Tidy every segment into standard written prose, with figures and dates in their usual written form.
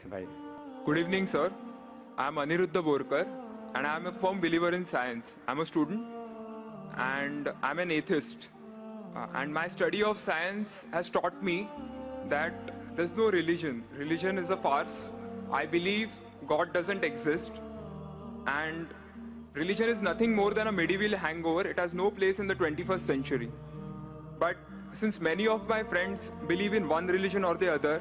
bhai. Good evening, sir. I'm Aniruddha Borkar, and I'm a firm believer in science. I'm a student, and I'm an atheist. And my study of science has taught me that there's no religion. Religion is a farce. I believe God doesn't exist, and religion is nothing more than a medieval hangover. It has no place in the 21st century. But since many of my friends believe in one religion or the other,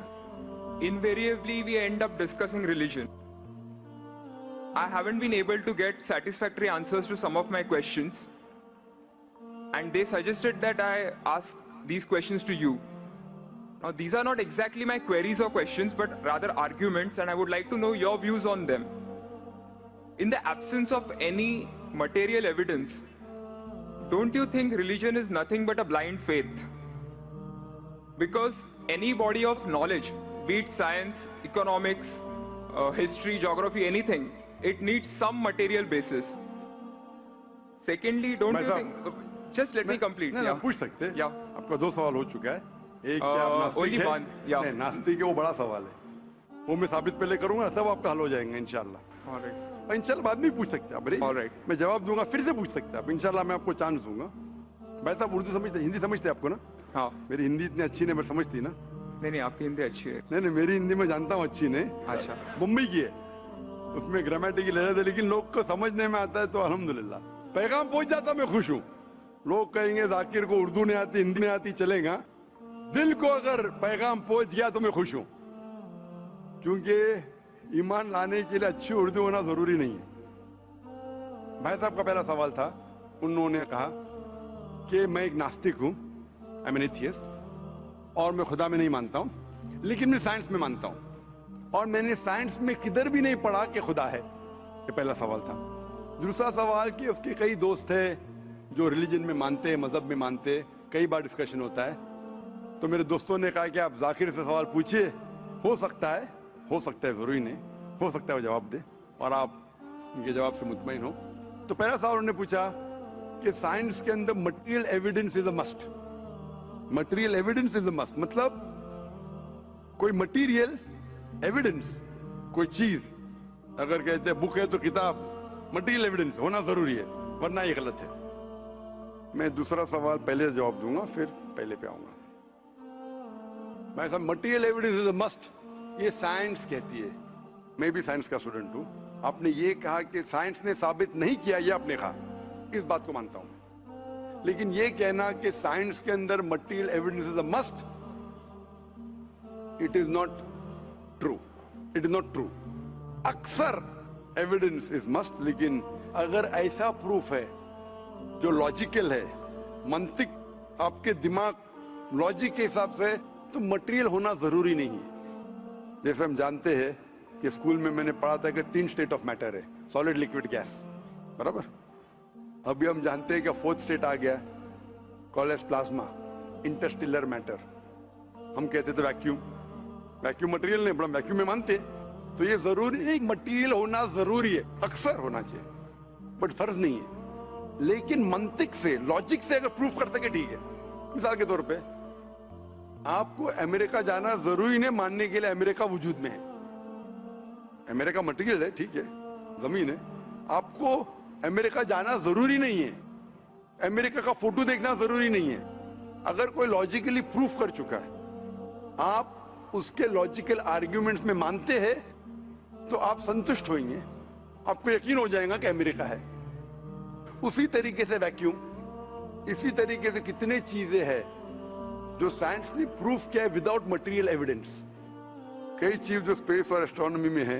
invariably we end up discussing religion. I haven't been able to get satisfactory answers to some of my questions, and they suggested that I ask these questions to you. Now, these are not exactly my queries or questions, but rather arguments, and I would like to know your views on them. In the absence of any material evidence, don't you think religion is nothing but a blind faith? Because any body of knowledge, be it science, economics, history, geography, anything, it needs some material basis. Secondly, don't you think... Just let me complete. नहीं, Yeah. पूछ सकते हैं। Yeah. आपका 2 सवाल हो चुका है। एक क्या आप नास्तिक only हैं? one, yeah. नहीं, नास्तिक है, वो बड़ा सवाल है। वो मैं साबित पहले करूंगा, तब आपका हल हो जाएगा इंशाल्लाह। All right. इंशाल्लाह बाद में पूछ सकते हैं आप। All right. मैं जवाब दूंगा, फिर से पूछ सकते हैं आप। इंशाल्लाह मैं आपको चांस दूंगा। भाई साहब उर्दू समझते, हिंदी समझते आपको ना? हाँ। मेरी हिंदी इतनी अच्छी नहीं, मैं समझती ना? नहीं, आपकी हिंदी अच्छी है। नहीं, मेरी हिंदी मैं जानता हूँ अच्छी नहीं। अच्छा। मुंबई की है, उसमें ग्रामेटिकल एरर है, लेकिन लोग को समझने में आता है तो अल्हम्दुलिल्लाह। पैगाम पहुंच जाता, मैं खुश हूँ। लोग कहेंगे जाकिर को उर्दू नहीं आती, हिंदी नहीं आती, चलेगा। दिल को अगर पैगाम पहुंच गया तो मैं खुश हूँ, क्योंकि ईमान लाने के लिए अच्छी उर्दू होना जरूरी नहीं है। भाई साहब का पहला सवाल था, उन्होंने कहा कि मैं एक नास्तिक हूँ, आई एम एन एथियस्ट, और मैं खुदा में नहीं मानता हूँ, लेकिन मैं साइंस में मानता हूँ, और मैंने साइंस में किधर भी नहीं पढ़ा कि खुदा है। ये पहला सवाल था। दूसरा सवाल कि उसके कई दोस्त है जो रिलीजन में मानते हैं, मजहब में मानते हैं, कई बार डिस्कशन होता है, तो मेरे दोस्तों ने कहा कि आप जाकिर से सवाल पूछिए, हो सकता है जरूरी नहीं, हो सकता है वो जवाब दे और आप उनके जवाब से मुतमईन हो। तो पहला सवाल उन्होंने पूछा कि साइंस के अंदर material evidence is a must. Material evidence is a must मतलब कोई मटेरियल एविडेंस, कोई चीज अगर कहते हैं बुक है तो किताब, मटेरियल एविडेंस होना जरूरी है, वरना ये गलत है। मैं दूसरा सवाल पहले जवाब दूंगा, फिर पहले पे आऊंगा। मैं सब material evidence is a must, ये साइंस कहती है। मैं भी साइंस का स्टूडेंट हूं। आपने ये कहा कि साइंस ने साबित नहीं किया, ये आपने कहा, इस बात को मानता हूं, लेकिन ये कहना कि साइंस के अंदर material evidence is a must, it is not true. It is not true. अक्सर एविडेंस इज मस्ट, लेकिन अगर ऐसा प्रूफ है जो लॉजिकल है, मंतिक आपके दिमाग लॉजिक के हिसाब से, तो मटेरियल होना जरूरी नहीं है। जैसे हम जानते हैं कि स्कूल में मैंने पढ़ा था कि 3 स्टेट ऑफ मैटर है, सॉलिड, लिक्विड, गैस, बराबर। अभी हम जानते हैं कि 4th स्टेट आ गया, कॉलेज प्लाज्मा, इंटरस्टेलर मैटर। हम कहते थे वैक्यूम, वैक्यूम मटेरियल नहीं, बड़ा वैक्यूम में मानते। तो ये जरूरी नहीं, मटेरियल होना जरूरी है, अक्सर होना चाहिए, बट फर्ज नहीं है। लेकिन मंतिक से, लॉजिक से अगर प्रूफ कर सके ठीक है। मिसाल के तौर पे आपको अमेरिका जाना जरूरी नहीं मानने के लिए अमेरिका वजूद में है। अमेरिका मटेरियल है, ठीक है, जमीन है, आपको अमेरिका जाना जरूरी नहीं है, अमेरिका का फोटो देखना जरूरी नहीं है। अगर कोई लॉजिकली प्रूफ कर चुका है, आप उसके लॉजिकल आर्ग्यूमेंट्स में मानते हैं, तो आप संतुष्ट होंगे, आपको यकीन हो जाएगा कि अमेरिका है। उसी तरीके से वैक्यूम, इसी तरीके से कितने चीजें हैं जो साइंस ने प्रूफ किया है विदाउट मटेरियल एविडेंस। कई चीज जो स्पेस और एस्ट्रोनॉमी में है,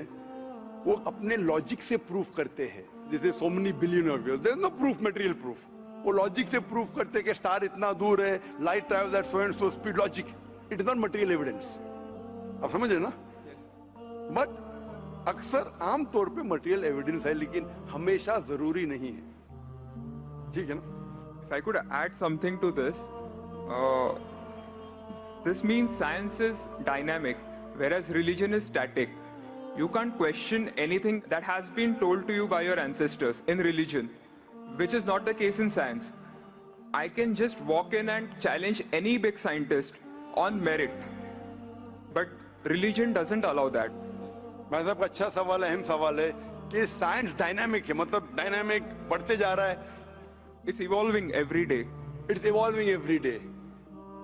वो अपने लॉजिक से प्रूफ करते हैं, जैसे so many billion of years, there is no proof, material proof. वो लॉजिक से प्रूफ करते हैं कि स्टार इतना दूर है, light travels at so and so speed, logic, it is not material evidence. आप समझ रहे ना? बट अक्सर आमतौर पे मटेरियल एविडेंस है, लेकिन हमेशा जरूरी नहीं है, ठीक है ना? If I could add something to this, this means science is dynamic, whereas religion is static. You can't question anything that has been told to you by your ancestors in religion, which is not the case in science. I can just walk in and challenge any big scientist on merit, but religion doesn't allow that. भाई साहब का अच्छा सवाल है, अहम सवाल है कि साइंस डायनामिक है, मतलब डायनामिक बढ़ते जा रहा है, It's evolving every day. It's evolving every day.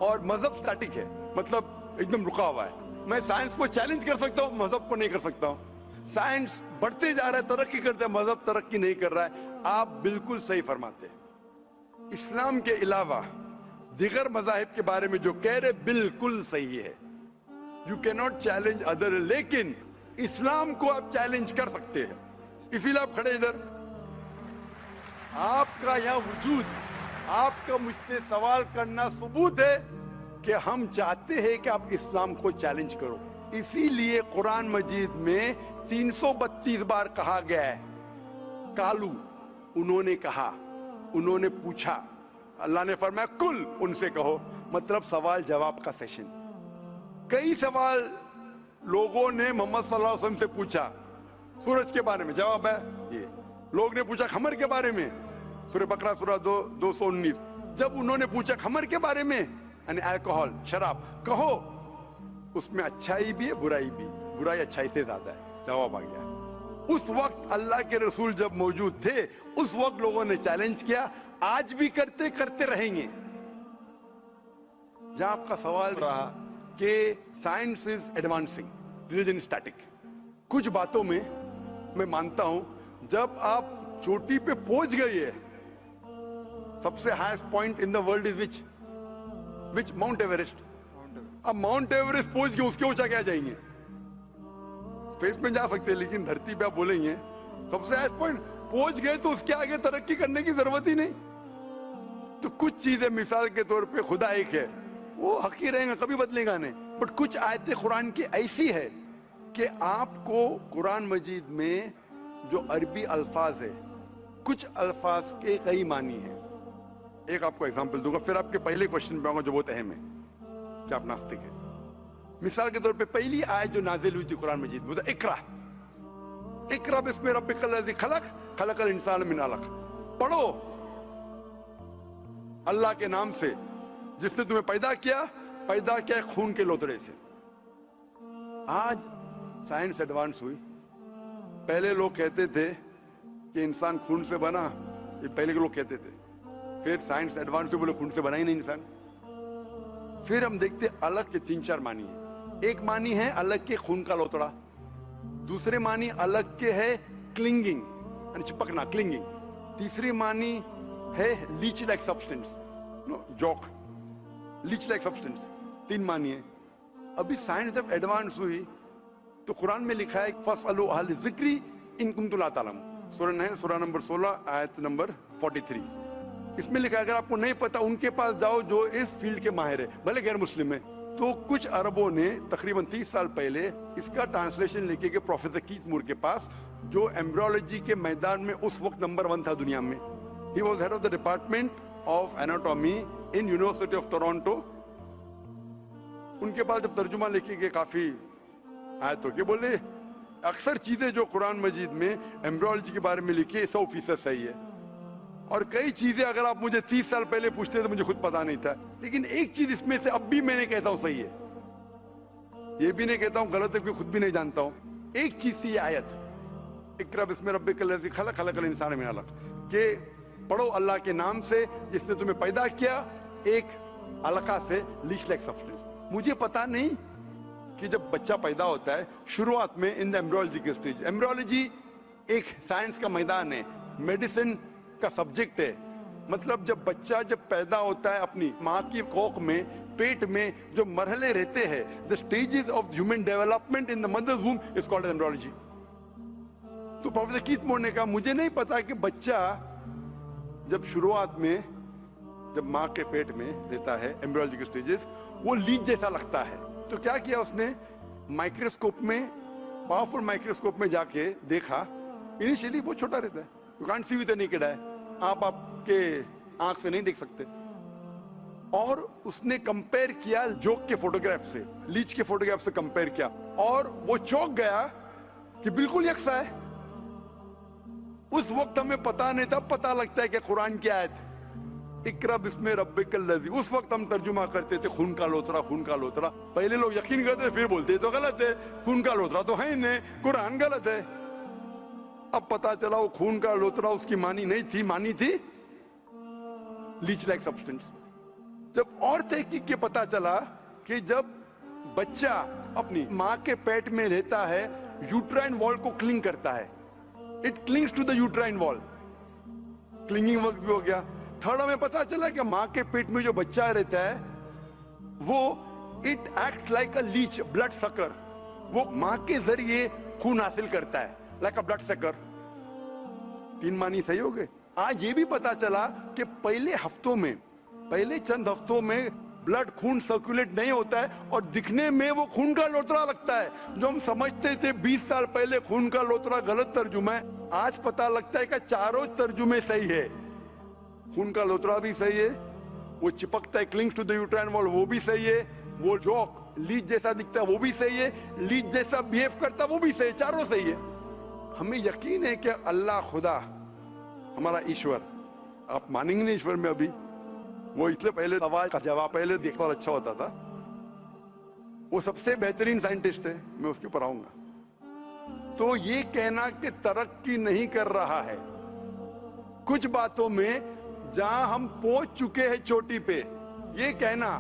और मजहब स्टैटिक है, मतलब एकदम रुका हुआ है। मैं साइंस को चैलेंज कर सकता हूँ, मजहब को नहीं कर सकता हूँ। साइंस बढ़ते जा रहा है, तरक्की करता है, मजहब तरक्की नहीं कर रहा है। आप बिल्कुल सही फरमाते हैं। इस्लाम के अलावा दिगर मजाहिब के बारे में जो कह रहे बिल्कुल सही है। You can not challenge other, लेकिन इस्लाम को आप चैलेंज कर सकते हैं। इसीलिए आप खड़े इधर, आपका यह वजूद, आपका मुझसे सवाल करना सबूत है कि हम चाहते हैं कि आप इस्लाम को चैलेंज करो। इसीलिए कुरान मजीद में 332 बार कहा गया है कालू, उन्होंने कहा, उन्होंने पूछा। अल्लाह ने फरमाया कुल, उनसे कहो, मतलब सवाल जवाब का सेशन। कई सवाल लोगों ने मोहम्मद सल्लल्लाहु अलैहि वसल्लम से पूछा, सूरज के बारे में जवाब है ये। लोग ने पूछा खमर के बारे में, सूरह बकरा सूरह 219। जब उन्होंने पूछा खमर के बारे में, यानी अल्कोहल, शराब, कहो उसमें अच्छाई भी है बुराई भी, बुराई अच्छाई से ज्यादा है, जवाब आ गया। उस वक्त अल्लाह के रसूल जब मौजूद थे, उस वक्त लोगों ने चैलेंज किया, आज भी करते करते रहेंगे। जहां आपका सवाल रहा कि science is advancing, religion static, कुछ बातों में मैं मानता हूं, जब आप चोटी पे पहुंच गई है, सबसे highest point in the world is which mount Everest. अब माउंट एवरेस्ट पहुंच गए, उसके ऊंचा क्या जाएंगे? स्पेस में जा सकते हैं, लेकिन धरती पे आप बोलेंगे सबसे हाईएस्ट पॉइंट पहुंच गए तो उसके आगे तरक्की करने की जरूरत ही नहीं। तो कुछ चीजें, मिसाल के तौर पे खुदा एक है, वो हक ही रहेगा, कभी बदलेगा नहीं। बट कुछ आयतें कुरान की ऐसी है कि आपको कुरान मजीद में जो अरबी अल्फाज है, कुछ अल्फाज के कई मानी है। एक आपको एग्जांपल दूंगा, फिर आपके पहले क्वेश्चन पे आऊंगा जो बहुत अहम है कि आप नास्तिक है। मिसाल के तौर पे पहली आयत जो नाजिल हुई थी कुरान मजीद में, इकरा इकरा बिस्मि रब्बिकल लज़ी खलक खलकल इंसान मिन अलक। पढ़ो अल्लाह के नाम से जिसने तुम्हें पैदा किया खून के लोतड़े से। आज साइंस एडवांस हुई। पहले लोग कहते थे कि इंसान खून से बना, ये पहले के लोग कहते थे। फिर साइंस एडवांस हुई, बोले खून से बना ही नहीं इंसान। फिर हम देखते अलग के 3-4 मानी है। एक मानी है अलग के खून का लोतड़ा, दूसरे मानी अलग के है क्लिंगिंग, यानी चिपकना, क्लिंगिंग। तीसरी मानी है लीच लाइक सब्सटेंस, जॉक, लीच लाइक सब्सटेंस। 3 मानी है। अभी साइंस जब एडवांस हुई तो कुरान में लिखा है फसअलू अहल ज़िक्री इन कुंतुम ला तालमून। सूरह नंबर 16 आयत नंबर 43। इसमें लिखा है अगर आपको नहीं पता उनके पास जाओ जो इस फील्ड के माहिर है, भले गैर मुस्लिम है। तो कुछ अरबों ने तकरीबन 30 साल पहले इसका ट्रांसलेशन लेके गए प्रोफेसर कीथ मूर के पास, जो एम्ब्रियोलॉजी के मैदान में उस वक्त नंबर 1 था दुनिया में। He was head of the department of anatomy in university of Toronto. उनके पास जब तर्जुमा लेके गए काफी आयतों के, बोले अक्सर चीजें जो कुरान मजीद में एम्ब्रियोलॉजी के बारे में लिखी है 100% सही है, और कई चीजें अगर आप मुझे 30 साल पहले पूछते तो मुझे खुद पता नहीं था। लेकिन एक चीज इसमें से अब भी मैंने कहता हूं सही है, ये भी नहीं कहता हूं गलत है, क्योंकि खुद भी नहीं जानता हूं। एक चीज थी ये आयत इकरा बिस्मि रब्बिकल लज़ी खलक खलकल इंसान मिन अलक, के पढ़ो अल्लाह के नाम से जिसने तुम्हें पैदा किया एक अलका से, लीच लाइक सब्सटेंस। मुझे पता नहीं कि जब बच्चा पैदा होता है शुरुआत में इन द एम्ब्रियोलॉजी के स्टेज, एम्ब्रियोलॉजी एक साइंस का मैदान है, मेडिसिन का सब्जेक्ट है। मतलब जब बच्चा जब पैदा होता है अपनी माँ की कोख में, पेट में जो मरहले रहते हैं, the stages of human development in the mother's womb is called embryology. तो प्रोफेसर कीथ मूर ने कहा मुझे नहीं पता कि बच्चा जब शुरुआत में जब माँ के पेट में रहता है, एम्ब्रियोलॉजी के स्टेजेस, वो लीच जैसा लगता है। तो क्या किया उसने, माइक्रोस्कोप में, पावरफुल माइक्रोस्कोप में जाके देखा। इनिशियली बहुत छोटा रहता है, you can't see with the naked eye, आप आपके आंख से नहीं देख सकते। और उसने कंपेयर किया जोक के फोटोग्राफ से, लीच के फोटोग्राफ से कंपेयर किया, और वो चौंक गया कि बिल्कुल यकसा है। उस वक्त हमें पता नहीं था, पता लगता है कि कुरान की आयत इकरा बिस्मे रब्बिकल लज़ी, उस वक्त हम तर्जुमा करते थे खून का लोथरा, खून का लोथरा। पहले लोग यकीन करते फिर बोलते तो गलत है, खून का लोथरा तो है ही नहीं, कुरान गलत है। अब पता चला वो खून का लोथरा उसकी मानी नहीं थी, मानी थी लीच लाइक सब्सटेंस। जब और तहकीक के पता चला कि जब बच्चा अपनी माँ के पेट में रहता है, यूट्राइन वॉल को क्लिंग करता है, it clings to the uterine wall, clinging work भी हो गया। थर्ड हमें पता चला कि माँ के पेट में जो बच्चा रहता है वो it act like a leech, blood sucker, वो माँ के जरिए खून हासिल करता है, लाइक अ ब्लड सकर। 3 मानी सही हो गए। आज ये भी पता चला कि पहले चंद हफ्तों में ब्लड खून सर्कुलेट नहीं होता है और दिखने में वो खून का लोथरा लगता है। जो हम समझते थे 20 साल पहले खून का लोथरा गलत तर्जुमा है, आज पता लगता है कि चारों तर्जुमे सही है। खून का लोथरा भी सही है, वो चिपकता है clings to the uterine wall वो भी सही है, वो जो लीच जैसा दिखता है वो भी सही है, लीच जैसा बिहेव करता है वो भी सही है, चारों सही है। हमें यकीन है कि अल्लाह खुदा हमारा ईश्वर, आप मानेंगे नहीं ईश्वर में अभी, वो इसलिए पहले सवाल का जवाब पहले देखता और अच्छा होता था, वो सबसे बेहतरीन साइंटिस्ट है, मैं उसके ऊपर आऊंगा। तो ये कहना कि तरक्की नहीं कर रहा है, कुछ बातों में जहां हम पहुंच चुके हैं चोटी पे, ये कहना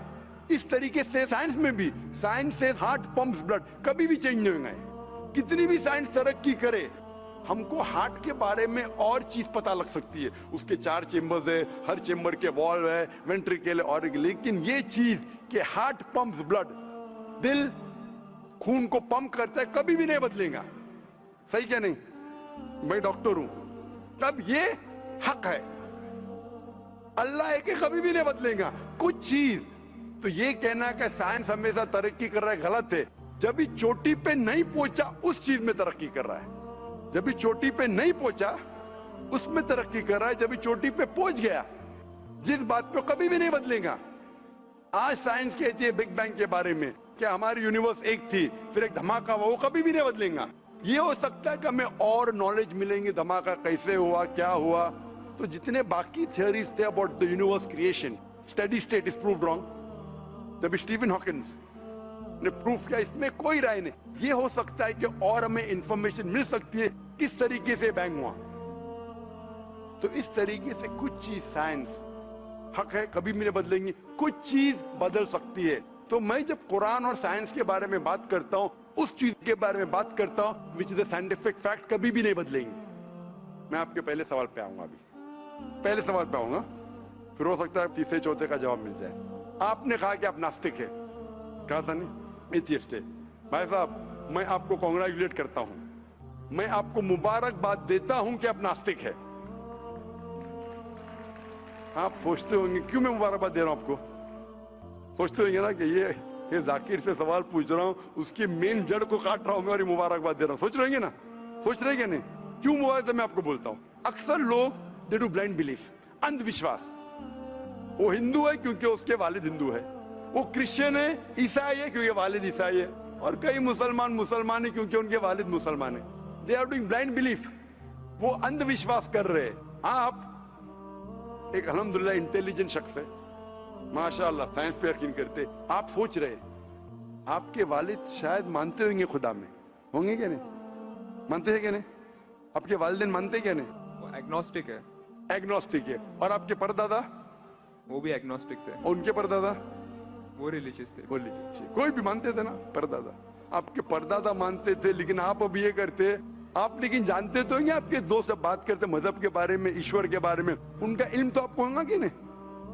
इस तरीके से साइंस में भी, साइंस से हार्ट पंप्स ब्लड, कभी भी चेंज नहीं होंगे। कितनी भी साइंस तरक्की करे, हमको हार्ट के बारे में और चीज पता लग सकती है, उसके 4 चेंबर्स है, हर चेंबर के वॉल्व है, वेंट्रिकल है और, लेकिन ये चीज कि हार्ट पंप्स ब्लड, दिल खून को पंप करता है, कभी भी नहीं बदलेगा। सही क्या नहीं? मैं डॉक्टर हूं, तब ये हक है, अल्लाह है कि कभी भी नहीं बदलेगा कुछ चीज। तो ये कहना कि साइंस हमेशा तरक्की कर रहा है गलत है। जब भी चोटी पे नहीं पहुंचा उस चीज में तरक्की कर रहा है, जब भी चोटी पे नहीं पहुंचा उसमें तरक्की कर रहा है, जब भी चोटी पे पहुंच गया जिस बात पे कभी भी नहीं बदलेगा। आज साइंस कहती है बिग बैंग के बारे में कि हमारी यूनिवर्स एक थी फिर एक धमाका हुआ, वो कभी भी नहीं बदलेगा। ये हो सकता है कि हमें और नॉलेज मिलेंगे, धमाका कैसे हुआ, क्या हुआ। तो जितने बाकी थियोरीज थे about the universe creation, steady state is proved wrong. जब स्टीफन हॉकिंस ने प्रूफ किया, इसमें कोई राय नहीं। ये हो सकता है कि और हमें इंफॉर्मेशन मिल सकती है किस तरीके से बैंग हुआ। तो इस तरीके से कुछ चीज साइंस हक है, कभी भी नहीं बदलेंगी, कुछ चीज बदल सकती है। तो मैं जब कुरान और साइंस के बारे में बात करता हूं, उस चीज के बारे में बात करता हूं which is the scientific fact, कभी भी नहीं बदलेंगी। मैं आपके पहले सवाल पे आऊंगा, अभी पहले सवाल पे आऊंगा, फिर हो सकता है तीसरे चौथे का जवाब मिल जाए। आपने कहा कि आप नास्तिक है, कहा था नहीं, एथियस्ट है। भाई साहब मैं आपको कांग्रेचुलेट करता हूं, मैं आपको मुबारकबाद देता हूं कि आप नास्तिक है। आप सोचते होंगे क्यों मैं मुबारकबाद दे रहा हूं आपको, सोचते होंगे ना कि ये जाकिर से सवाल पूछ रहा हूं, उसकी मेन जड़ को काट रहा हूं और ये मुबारकबाद दे रहा हूं। सोच रहे हैं ना, सोच रहे हैं नहीं? क्यों मुबारक मैं आपको बोलता हूं। अक्सर लोग दे डू ब्लाइंड बिलीफ, अंधविश्वास। वो हिंदू है क्योंकि उसके वालिद हिंदू है, वो क्रिश्चियन है, ईसाई है क्योंकि वालिद ईसाई है, और कई मुसलमान है क्योंकि उनके वालिद मुसलमान है। They are doing blind belief, वो अंधविश्वास कर रहे हैं। आप एक अल्हम्दुलिल्लाह इंटेलिजेंट शख्स है, माशाअल्लाह, साइंस पे यकीन करते। आप सोच रहे आपके वालिद शायद मानते होंगे खुदा में, होंगे क्या नहीं? मानते हैं क्या नहीं? आपके वालिदैन मानते क्या नहीं? एग्नोस्टिक है। एग्नोस्टिक है। और आपके परदादा? वो भी एग्नोस्टिक थे। और उनके परदादा? वो रिलीजियस थे। वो रिलीजियस, कोई भी मानते थे ना परदादा। आपके परदादा मानते थे, लेकिन आप अब ये करते आप, लेकिन जानते तो हैं आपके दोस्त जब बात करते मजहब के बारे में, ईश्वर के बारे में, उनका इल्म तो आपको होगा कि नहीं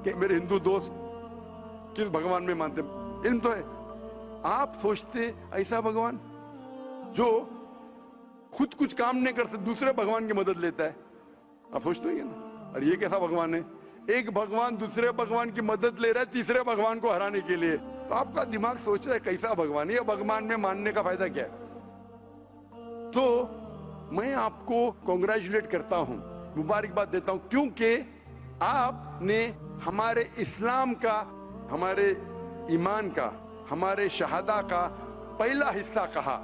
कि मेरे हिंदू दोस्त किस भगवान में मानते, इल्म तो है। आप सोचते ऐसा भगवान जो खुद कुछ काम नहीं कर सकते, दूसरे भगवान की मदद लेता है, आप सोचते हैं ना? और ये कैसा भगवान है? एक भगवान दूसरे भगवान की मदद ले रहा है तीसरे भगवान को हराने के लिए। तो आपका दिमाग सोच रहा है कैसा भगवान है, ये भगवान में मानने का फायदा क्या है? तो मैं आपको कांग्रेचुलेट करता हूं, मुबारकबाद देता हूं, क्योंकि आपने हमारे इस्लाम का, हमारे ईमान का, हमारे शहादा का पहला हिस्सा कहा,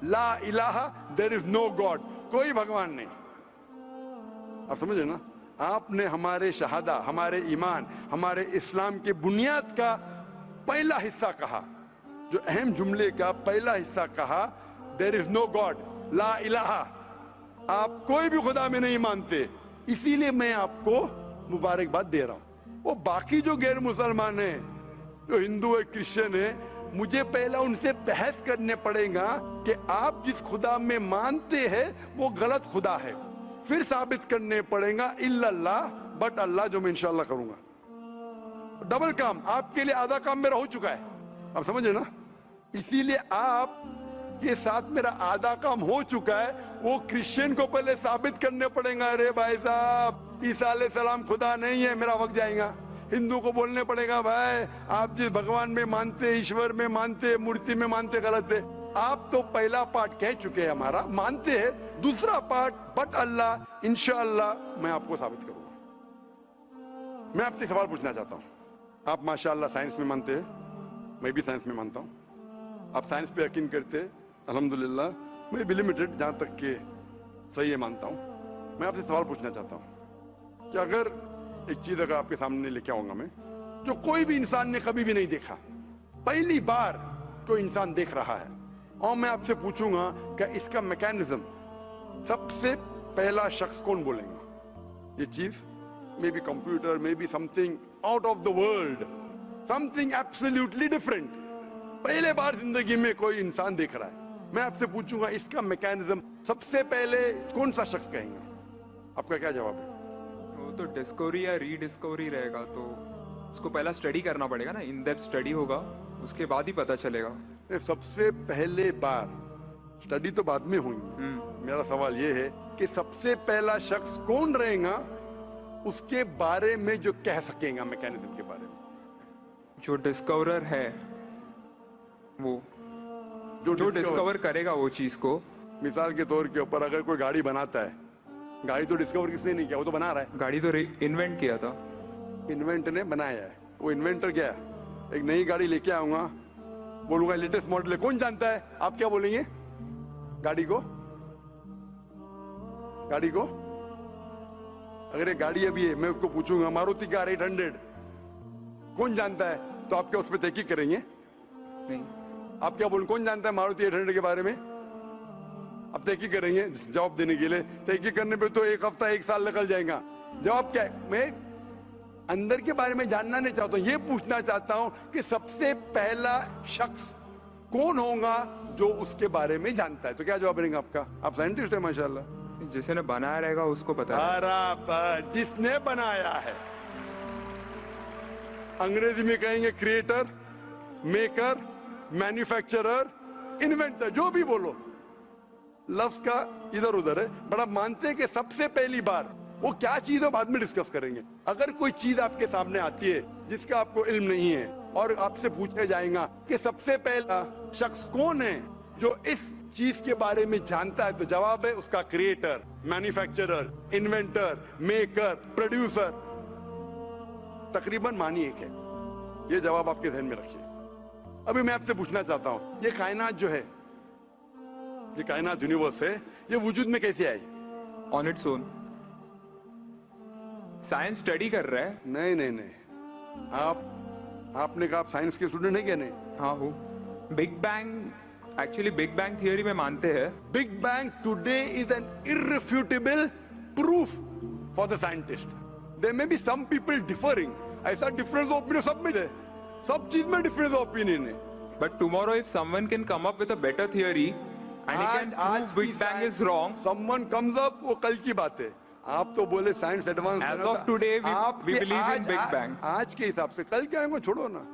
ला इलाहा, देयर इज नो गॉड, कोई भगवान नहीं। आप समझे ना? आपने हमारे शहादा, हमारे ईमान, हमारे इस्लाम के बुनियाद का पहला हिस्सा कहा, जो अहम जुमले का पहला हिस्सा कहा, देयर इज नो गॉड, ला इलाहा, आप कोई भी खुदा में नहीं मानते, इसीलिए मैं आपको मुबारकबाद दे रहा हूं। वो बाकी जो गैर मुसलमान हैं, जो हिंदू है, क्रिश्चियन है, मुझे पहला उनसे बहस करने पड़ेगा कि आप जिस खुदा में मानते हैं वो गलत खुदा है, फिर साबित करने पड़ेगा इल्लल्लाह, बट अल्लाह, जो मैं इंशाअल्लाह करूंगा। डबल काम, आपके लिए आधा काम मेरा हो चुका है, आप समझ रहे ना? इसीलिए आप के साथ मेरा आधा काम हो चुका है, वो क्रिश्चियन को पहले साबित करने पड़ेगा, अरे भाई साहब ईसा अलैहिस्सलाम खुदा नहीं है, मेरा वक्त जाएगा। हिंदू को बोलने पड़ेगा, भाई आप जिस भगवान में मानते, ईश्वर में मानते, मूर्ति में मानते, गलत है। आप तो पहला पार्ट कह चुके हैं हमारा, मानते हैं, दूसरा पार्ट बट अल्लाह, इंशाअल्लाह मैं आपको साबित करूंगा। मैं आपसे सवाल पूछना चाहता हूं, आप माशाअल्लाह साइंस में मानते हैं, मैं भी साइंस में मानता हूं, आप साइंस पे यकीन करते हैं, अल्हम्दुलिल्लाह, मैं भी लिमिटेड जहां तक के सही है मानता हूं। मैं आपसे सवाल पूछना चाहता हूं कि अगर एक चीज अगर आपके सामने लेके आऊंगा मैं, जो कोई भी इंसान ने कभी भी नहीं देखा, पहली बार कोई इंसान देख रहा है, और मैं आपसे पूछूंगा कि इसका मैकेनिज्म, सबसे पहला शख्स कौन बोलेगा? ये चीज may be computer, may be something out of the world, something absolutely different, पहले बार जिंदगी में कोई इंसान देख रहा है। मैं आपसे पूछूंगा इसका मैकेनिज्म सबसे पहले कौन सा शख्स कहेंगे? आपका क्या जवाब है? वो तो डिस्कवरी या रीडिस्कवरी रहेगा, तो उसको पहला स्टडी करना पड़ेगा ना, इन डेप्थ स्टडी होगा, उसके बाद ही पता चलेगा। सबसे पहले बार स्टडी तो बाद में हुई। मेरा सवाल ये है कि सबसे पहला शख्स कौन रहेगा उसके बारे में जो कह सकेगा मैकेनिज्म के बारे में? जो डिस्कवरर है, वो जो डिस्कवर करेगा वो चीज को। मिसाल के तौर के ऊपर अगर कोई गाड़ी बनाता है, गाड़ी तो डिस्कवर किसने नहीं किया, वो तो बना रहा है। गाड़ी तो इन्वेंट किया था, इन्वेंट ने बनाया है, वो इन्वेंटर क्या है? एक नई गाड़ी लेके आऊंगा, बोलूंगा लेटेस्ट मॉडल है, कौन जानता है? आप क्या बोलेंगे? गाड़ी को, गाड़ी को अगर ये गाड़ी अभी है, मैं उसको पूछूंगा मारुति कार 800 कौन जानता है, तो आप क्या उस पर तहकीक करेंगे? नहीं। आप क्या बोलेंगे, कौन जानता है मारुति 800 के बारे में? अब तहकीक करेंगे जवाब देने के लिए, तहकीक करने पे तो एक हफ्ता, एक साल निकल जाएगा। जवाब क्या है? मैं अंदर के बारे में जानना नहीं चाहता हूं, ये पूछना चाहता हूं कि सबसे पहला शख्स कौन होगा जो उसके बारे में जानता है। तो क्या जवाब रहेगा आपका? आप साइंटिस्ट है माशाल्लाह। जिसने बनाया रहेगा उसको पता है। बराबर, जिसने बनाया है। अंग्रेजी में कहेंगे क्रिएटर, मेकर, मैन्युफैक्चरर, इन्वेंटर, जो भी बोलो, लफ्ज का इधर उधर है, बड़ा मानते हैं कि सबसे पहली बार वो क्या चीज है बाद में डिस्कस करेंगे। अगर कोई चीज आपके सामने आती है जिसका आपको इल्म नहीं है और आपसे पूछा जाएगा कि सबसे पहला शख्स कौन है जो इस चीज के बारे में जानता है, तो जवाब है उसका creator, manufacturer, inventor, maker, producer. तकरीबन मानी एक है। ये जवाब आपके ध्यान में रखिए। अभी मैं आपसे पूछना चाहता हूं, ये कायनात जो है, ये कायनात यूनिवर्स है, ये वजूद में कैसे आई? On its own. Science study कर रहा है। नहीं नहीं नहीं, आपने कहा आप साइंस के स्टूडेंट है क्या? नहीं। हाँ हूँ। Big bang, actually big bang theory में मानते हैं। Big bang today is an irrefutable proof for the scientist. There may be some people differing, ऐसा डिफरेंस ऑफ ओपिनियन सब में है, सब चीज में डिफरेंस ऑफ ओपिनियन है। But tomorrow if someone can come up with a better theory and he can prove big bang is wrong, someone comes up, वो कल की बात है। आप तो बोले science advance. Age of today we believe in big bang. आज के हिसाब से, कल क्या होगा छोड़ो ना,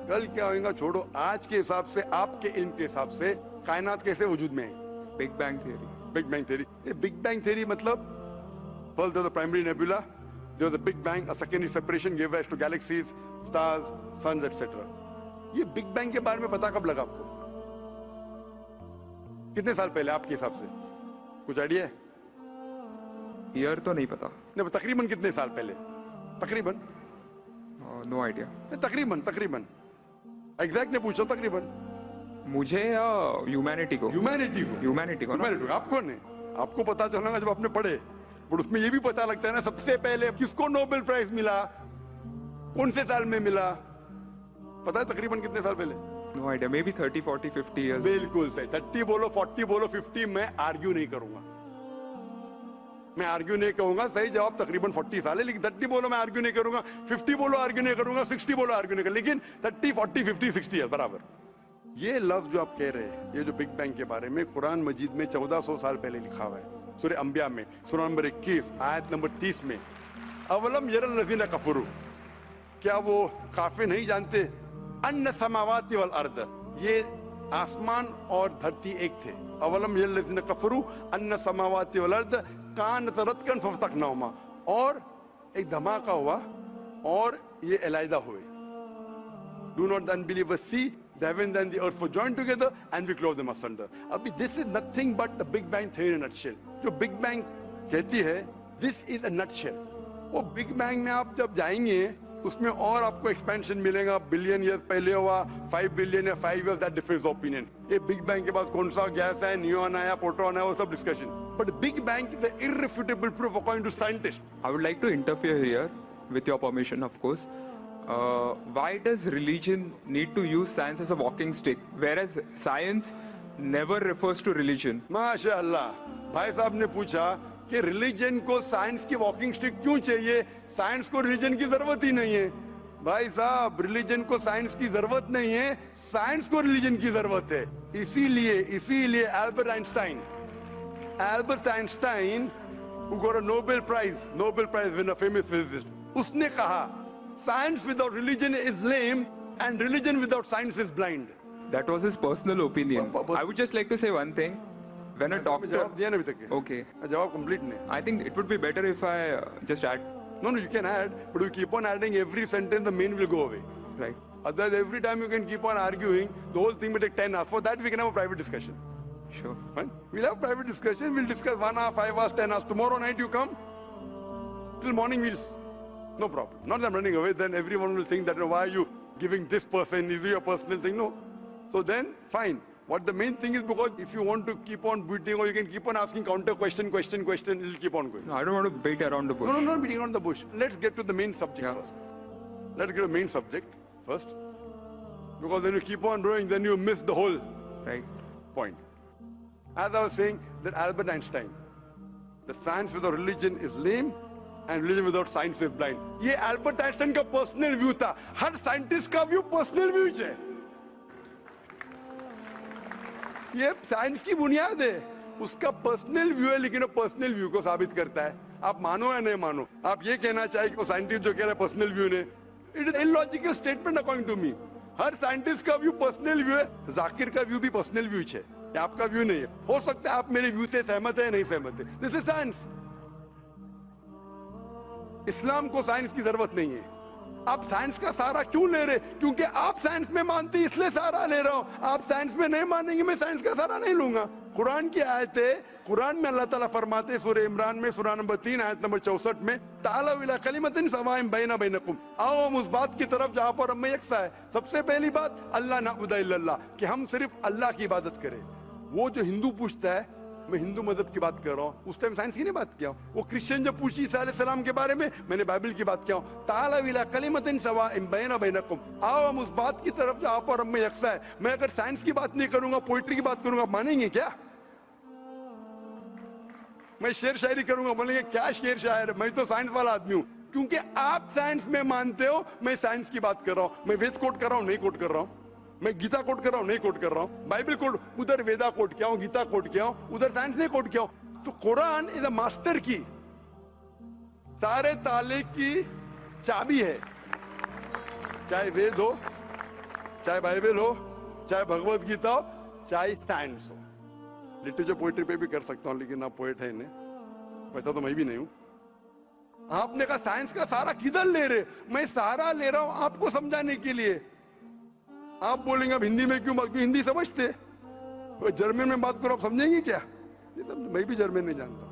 कल क्या होगा छोड़ो, आज के हिसाब से, आपके इल्म के हिसाब से कायनात कैसे वजूद में है? Big bang theory. Big bang theory. ये बिग बैंग थियरी मतलब first the primary nebula, there was a big bang, a secondary separation gave rise to galaxies, stars, suns, etc. ये बिग बैंग के बारे में पता कब लगा आपको? कितने साल पहले आपके हिसाब से? कुछ आइडिया है? ईयर तो नहीं पता। नहीं, तकरीबन कितने साल पहले? तकरीबन? No idea. तकरीबन तकरीबन एग्जैक्ट नहीं पूछो, तकरीबन। मुझे या ह्यूमैनिटी को? ह्यूमैनिटी को। ह्यूमैनिटी को। आपको नहीं, आपको पता चलेगा जब आपने पढ़े। पर उसमें ये भी पता लगता है ना सबसे पहले किसको नोबेल प्राइज मिला, कौन से साल में मिला, पता है तकरीबन कितने साल पहले? No idea. Maybe 30, 40, 50 years. बिल्कुल सही. 30 बोलो, 40 बोलो, 50, मैं आर्ग्यू नहीं करूंगा. मैं आर्ग्यू नहीं कहूंगा. सही जवाब तकरीबन 40 साल है, लेकिन 30 बोलो मैं आर्ग्यू नहीं करूंगा, 50 बोलो आर्ग्यू नहीं करूंगा, 60 बोलो आर्ग्यू नहीं करूंगा, लेकिन 30, 40, 50, 60 है बराबर. ये लफ्ज जो आप कह रहे हैं, ये जो बिग बैंग के बारे में कुरान मजीद में 1400 साल पहले लिखा हुआ है. सूरह अंबिया में सूरह नंबर 21 आयत नंबर 30 में, अवलम यरल लज़ीना कफरू, क्या वो काफिर नहीं जानते, अन्ना समावाति वल अर्द, ये आसमान और धरती एक थे. अवलम यरल लज़ीना कफरू अन्ना समावाति वल अर्द कानत रतकन फफ्तकनाहुमा, और एक धमाका हुआ और ये अलहदा हुए. Do not the unbelievers see the heavens and the earth were joined together and we clove them asunder. अभी this is nothing but the Big Bang theory in a nutshell. जो Big Bang कहती है, this is a nutshell. वो Big Bang में आप जब जाएंगे उसमें और आपको एक्सपेंशन मिलेगा. बिलियन ईयर्स पहले हुआ, 5 बिलियन या 5 years, that differs opinion. ये Big Bang के बाद कौन सा गैस है, नियॉन आया, प्रोटॉन है, वो सब discussion. But Big Bang is the irrefutable proof according to scientists. I would like to interfere here, with your permission, of course. Why does religion need to use science as a walking stick, whereas science never refers to religion? माशाअल्लाह, भाई साहब ने पूछा कि religion को science की walking stick क्यों चाहिए, साइंस को रिलीजन की जरूरत ही नहीं है. भाई साहब, रिलीजन को साइंस की जरूरत नहीं है, साइंस को रिलीजन की जरूरत है. इसीलिए Albert Einstein who got a Nobel Prize winner, famous physicist, उसने कहा science without religion is lame and religion without science is blind. That was his personal opinion. I would just like to say one thing. When a doctor... जवाब दिया ना अभी तक. Okay. जवाब complete नहीं. I think it would be better if I just add. No, you can add, but you keep on adding every sentence, the main will go away. Right. Otherwise, every time you can keep on arguing, the whole thing will take 10 hours. For that, we can have a private discussion. Sure. Fine? We'll have a private discussion. We'll discuss 1 hour, 5 hours, 10 hours. Tomorrow night you come. Till morning no problem. Not that I'm running away. Then everyone will think that, why are you giving this person? Is it your personal thing? No. So then, fine. What the main thing is, because if you want to keep on beating, or you can keep on asking counter question, it'll keep on going. No, I don't want to beat around the bush. No, not beating around the bush. Let's get to the main subject first. Let's get to the main subject first. Because when you keep on growing, then you miss the whole point. As I was saying, that Albert Einstein, that science without religion is lame and religion without science is blind. ये Albert Einstein का personal view था. हर scientist का view personal view है. ये science की बुनियाद है. उसका पर्सनल व्यू है, लेकिन वो पर्सनल व्यू को साबित करता है. आप मानो या नहीं मानो, आप ये कहना चाहिए कि वो साइंटिस्ट जो कह रहा है पर्सनल व्यू ने, it is illogical statement according to me. हर साइंटिस्ट का व्यू पर्सनल व्यू है. जाकिर का व्यू भी पर्सनल व्यू है, आपका व्यू नहीं है. हो सकता है आप मेरे व्यू से सहमत है, नहीं सहमत है. This is science. इस्लाम को साइंस की जरूरत नहीं है. आप साइंस का सहारा क्यों ले रहे? क्योंकि आप साइंस में मानते, इसलिए सहारा ले रहा हूं. आप साइंस में नहीं मानेंगे, मैं साइंस का सहारा नहीं लूंगा. कुरान की आयत है, कुरान में अल्लाह ताला फरमाते, सूरह इमरान में सूरह नंबर 3 आयत नंबर 64 में, ताला इला कलिमतिन सवाइन बैना बैनकुम, आओ हम उस बात की तरफ जहां पर हम यकसा है. सबसे पहली बात, अल्लाह नअबुद इल्लल्लाह, कि हम सिर्फ अल्लाह की इबादत करें. वो जो हिंदू पूछता है, मैं हिंदू मजहब की बात कर रहा हूँ, उस टाइम साइंस की नहीं बात किया. वो क्रिश्चियन जो पूछी ईसा अलैहिस्सलाम के बारे में, मैंने बाइबल की बात किया. ताला इला कलिमतिन सवाइन बैना बैनकुम, आओ हम उस बात की तरफ जहां पर हम यकसा है. मैं अगर साइंस की बात नहीं करूंगा, पोइट्री की बात करूंगा, मानेंगे क्या? मैं शेर शायरी करूंगा, बोलेंगे क्या शेर शायर, मैं तो साइंस वाला आदमी हूं. क्योंकि आप साइंस में मानते हो, मैं साइंस की बात कर रहा हूं. मैं वेद कोट कर रहा हूं, नहीं कोट कर रहा हूं. मैं गीता कोट कर रहा हूं, नहीं कोट कर रहा हूं. बाइबल कोट, उधर वेदा कोट किया हूं, गीता कोट किया हूं, उधर साइंस नहीं कोट किया हूं. तो कुरान इज अ मास्टर की, सारे ताले की चाबी है. चाहे वेद हो, चाहे बाइबल हो, चाहे भगवत गीता हो, चाहे साइंस हो. लिटरेचर पोएट्री पे भी कर सकता हूं, लेकिन आप पोएट है नहीं, वैसा तो मैं भी नहीं हूं. आपने कहा साइंस का सहारा किधर ले रहे? मैं सहारा ले रहा हूं आपको समझाने के लिए. आप बोलेंगे अब हिंदी में क्यों बात? हिंदी समझते, जर्मन में बात करो, आप समझेंगे क्या? मैं भी जर्मन नहीं जानता,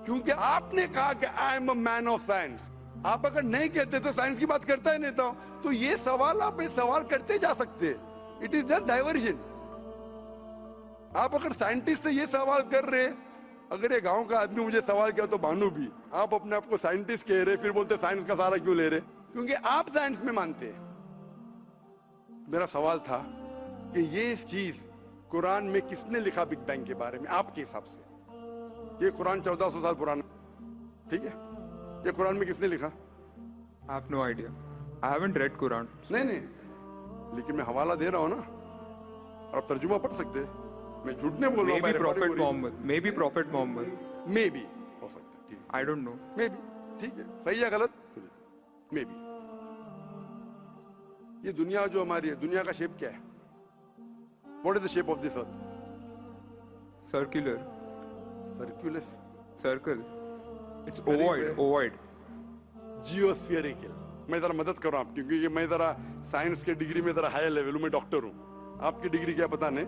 क्योंकि आपने कहा कि I am a man of science. आप अगर नहीं कहते तो साइंस की बात करता ही नहीं था. तो ये सवाल आप सवाल करते जा सकते. It is just diversion. आप अगर साइंटिस्ट से ये सवाल कर रहे अगर ये गांव का आदमी मुझे सवाल किया तो भानु भी, आप अपने आप को साइंटिस्ट कह रहे, फिर बोलते साइंस का सहारा क्यों ले रहे? क्योंकि आप साइंस में मानते हैं। मेरा सवाल था कि ये चीज कुरान में किसने लिखा बिग बैंग के बारे में आपके हिसाब से? ये कुरान 1400 साल पुराना, ठीक है? ये कुरान में किसने लिखा? I have no idea. I haven't read Quran. नहीं, लेकिन मैं हवाला दे रहा हूं ना, और आप तर्जुमा पढ़ सकते हैं। मैं झूठ नहीं बोल रहा हूं। Maybe Prophet Muhammad. Maybe Prophet Muhammad. May be हो सकता है, ठीक है। I don't know. May be, ठीक है, सही है गलत? May be. ये दुनिया जो हमारी है, दुनिया का शेप क्या है? What is the shape of this earth? Circular. सर्कुलस, Circle. It's Very ovoid. well. Ovoid. जियोस्फेरिकल। मैं जरा मदद कर रहा हूं आप, क्योंकि मैं जरा साइंस के डिग्री में जरा हाई लेवल हूं, मैं डॉक्टर हूं। आपकी डिग्री क्या पता नहीं,